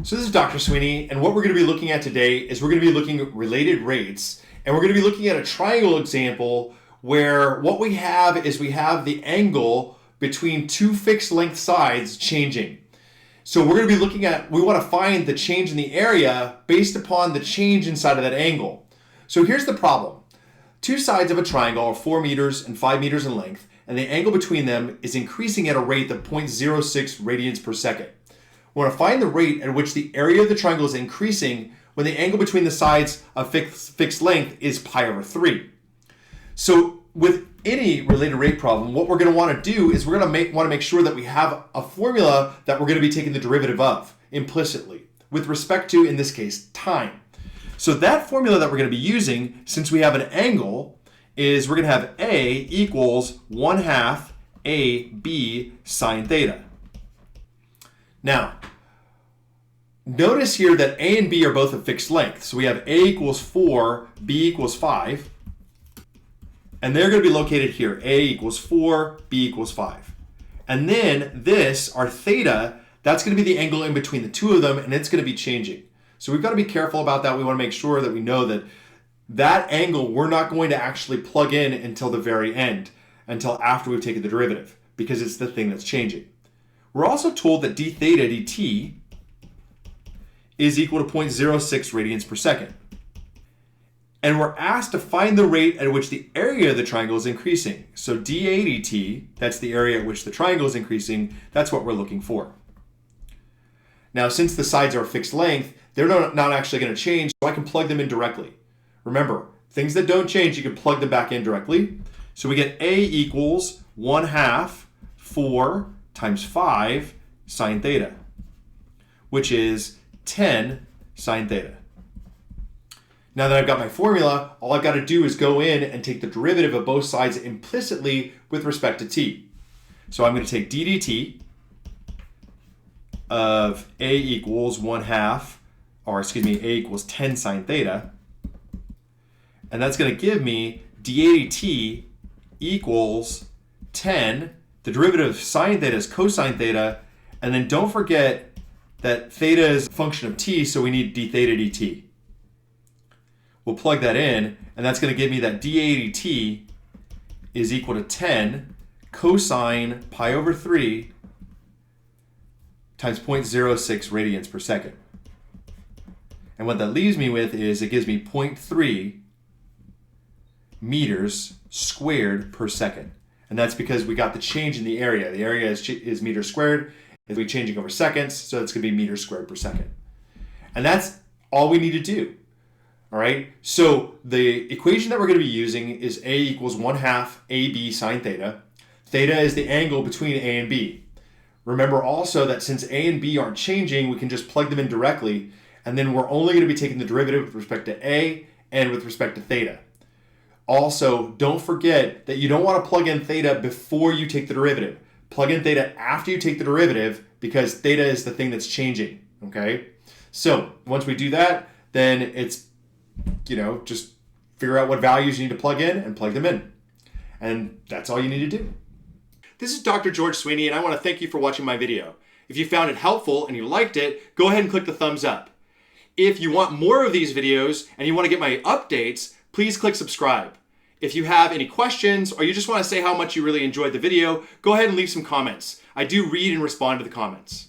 So this is Dr. Sweeney, and what we're going to be looking at today is we're going to be looking at related rates, and we're going to be looking at a triangle example where what we have is we have the angle between two fixed length sides changing. So we're going to be looking at, we want to find the change in the area based upon the change inside of that angle. So here's the problem. Two sides of a triangle are 4 meters and 5 meters in length, and the angle between them is increasing at a rate of 0.06 radians per second. We want to find the rate at which the area of the triangle is increasing when the angle between the sides of fixed length is pi over 3. So with any related rate problem, what we're going to want to do is we're going to want to make sure that we have a formula that we're going to be taking the derivative of implicitly with respect to, in this case, time. So that formula that we're going to be using, since we have an angle, is we're going to have A equals 1/2 AB sine theta. Now, notice here that A and B are both of fixed length. So we have A equals 4, B equals 5. And they're going to be located here. A equals 4, B equals 5. And then this, our theta, that's going to be the angle in between the two of them, and it's going to be changing. So we've got to be careful about that. We want to make sure that we know that that angle we're not going to actually plug in until the very end, until after we've taken the derivative, because it's the thing that's changing. We're also told that d theta dt is equal to 0.06 radians per second. And we're asked to find the rate at which the area of the triangle is increasing. So dA dt, that's the area at which the triangle is increasing, that's what we're looking for. Now, since the sides are fixed length, they're not actually going to change, so I can plug them in directly. Remember, things that don't change, you can plug them back in directly. So we get A equals 1/2 4 times 5 sine theta, which is 10 sine theta. Now that I've got my formula, all I've got to do is go in and take the derivative of both sides implicitly with respect to t. So I'm going to take d dt of A equals 1/2, or excuse me, A equals 10 sine theta. And that's going to give me dA dt equals 10. The derivative of sine theta is cosine theta. And then don't forget that theta is a function of t, so we need d theta dt. We'll plug that in, and that's going to give me that dA dt is equal to 10 cosine pi over 3 times 0.06 radians per second. And what that leaves me with is it gives me 0.3 meters squared per second. And that's because we got the change in the area. The area is meters squared. It'll be changing over seconds, so it's going to be meters squared per second. And that's all we need to do. All right, so the equation that we're going to be using is A equals 1/2 AB sine theta. Theta is the angle between A and B. Remember also that since A and B aren't changing, we can just plug them in directly, and then we're only going to be taking the derivative with respect to A and with respect to theta. Also, don't forget that you don't want to plug in theta before you take the derivative. Plug in theta after you take the derivative because theta is the thing that's changing, okay? So once we do that, then it's, just figure out what values you need to plug in and plug them in. And that's all you need to do. This is Dr. George Sweeney, and I want to thank you for watching my video. If you found it helpful and you liked it, go ahead and click the thumbs up. If you want more of these videos and you want to get my updates, please click subscribe. If you have any questions or you just want to say how much you really enjoyed the video, go ahead and leave some comments. I do read and respond to the comments.